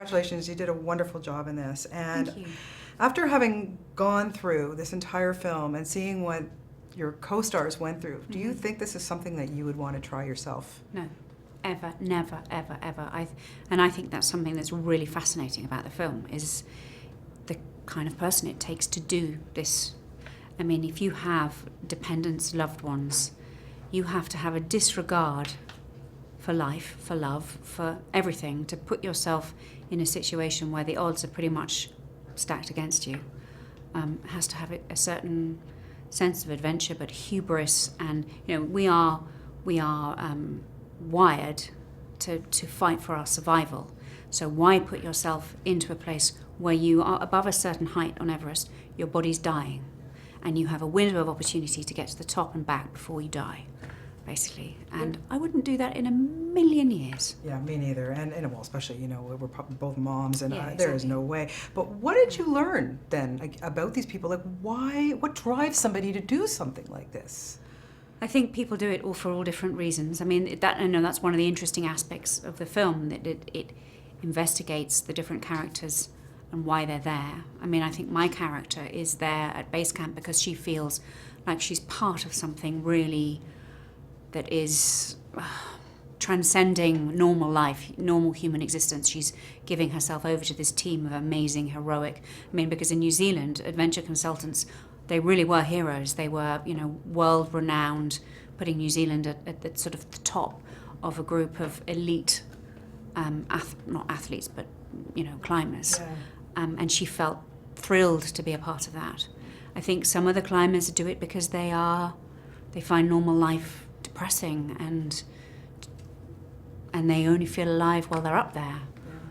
Congratulations, you did a wonderful job in this. And Thank you. after having gone through this entire film and seeing what your co-stars went through, do you think this is something that you would want to try yourself? No, ever, never, ever, ever. And I think that's something that's really fascinating about the film, is the kind of person it takes to do this. I mean, if you have dependents, loved ones, you have to have a disregard for life, for love, for everything, to put yourself in a situation where the odds are pretty much stacked against you. Has to have a certain sense of adventure, but hubris, and we are wired to fight for our survival. So why put yourself into a place where you are above a certain height on Everest, your body's dying, and you have a window of opportunity to get to the top and back before you die, basically. And I wouldn't do that in a million years. Yeah, me neither. And well, especially, we're probably both moms, and Yeah, there is exactly. no way. But what did you learn then, like, about these people? Like, what drives somebody to do something like this? I think people do it all for all different reasons. I mean, I know that's one of the interesting aspects of the film, that it investigates the different characters and why they're there. I mean, I think my character is there at base camp because she feels like she's part of something really that is transcending normal life, normal human existence. She's giving herself over to this team of amazing, heroic, because in New Zealand, adventure consultants, they really were heroes. They were, world-renowned, putting New Zealand at the sort of the top of a group of elite, not athletes, but, climbers. Yeah. And she felt thrilled to be a part of that. I think some other climbers do it because they find normal life depressing, and they only feel alive while they're up there.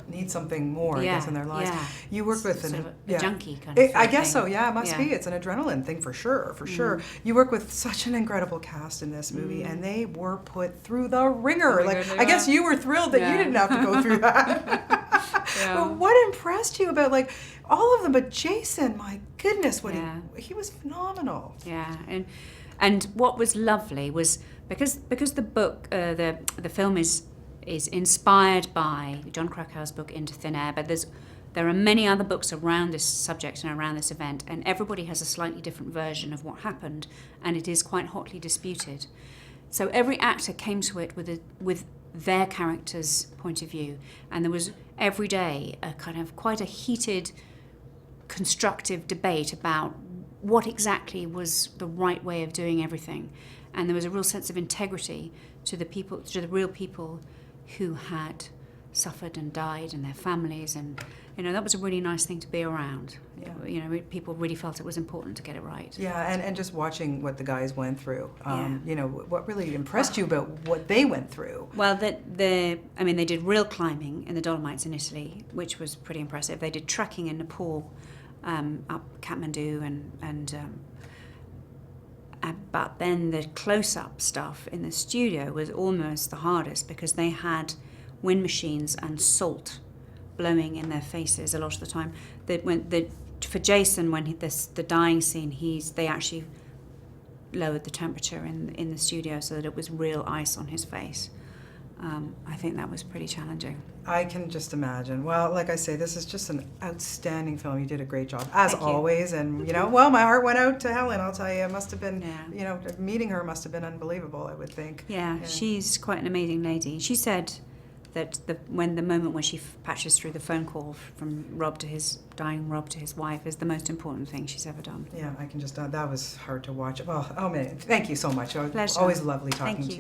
Need something more, I guess, in their lives. Yeah. You work with sort of a junkie kind of I guess thing. so. Yeah, it must Yeah. be. It's an adrenaline thing for sure. You work with such an incredible cast in this movie, and they were put through the ringer. Oh my God, they I guess were. you were thrilled that you Yeah. didn't have to go through that. Yeah. But what impressed you about all of them? But Jason, my goodness, Yeah. he was phenomenal. Yeah, and what was lovely was because the book, the film is inspired by John Krakauer's book Into Thin Air, but there are many other books around this subject and around this event, and everybody has a slightly different version of what happened, and it is quite hotly disputed. So every actor came to it with their character's point of view, and there was every day a kind of quite a heated, constructive debate about what exactly was the right way of doing everything, and there was a real sense of integrity to the real people who had suffered and died, and their families, and that was a really nice thing to be around. Yeah. People really felt it was important to get it right. Yeah, and just watching what the guys went through, Yeah. what really impressed you about what they went through? Well, they did real climbing in the Dolomites in Italy, which was pretty impressive. They did trekking in Nepal, up Kathmandu, but then the close-up stuff in the studio was almost the hardest, because they had wind machines and salt blowing in their faces a lot of the time. For Jason, when the dying scene, they actually lowered the temperature in the studio so that it was real ice on his face. I think that was pretty challenging. I can just imagine. Well, like I say, this is just an outstanding film. You did a great job, as Thank you. always. And, my heart went out to Helen, I'll tell you. It must have been, Yeah. meeting her must have been unbelievable, I would think. Yeah, she's quite an amazing lady. She said that the moment when she patches through the phone call from dying Rob to his wife is the most important thing she's ever done. Yeah, I can just, that was hard to watch. Well, oh man, thank you so much. Pleasure. Always lovely talking Thank to you. you.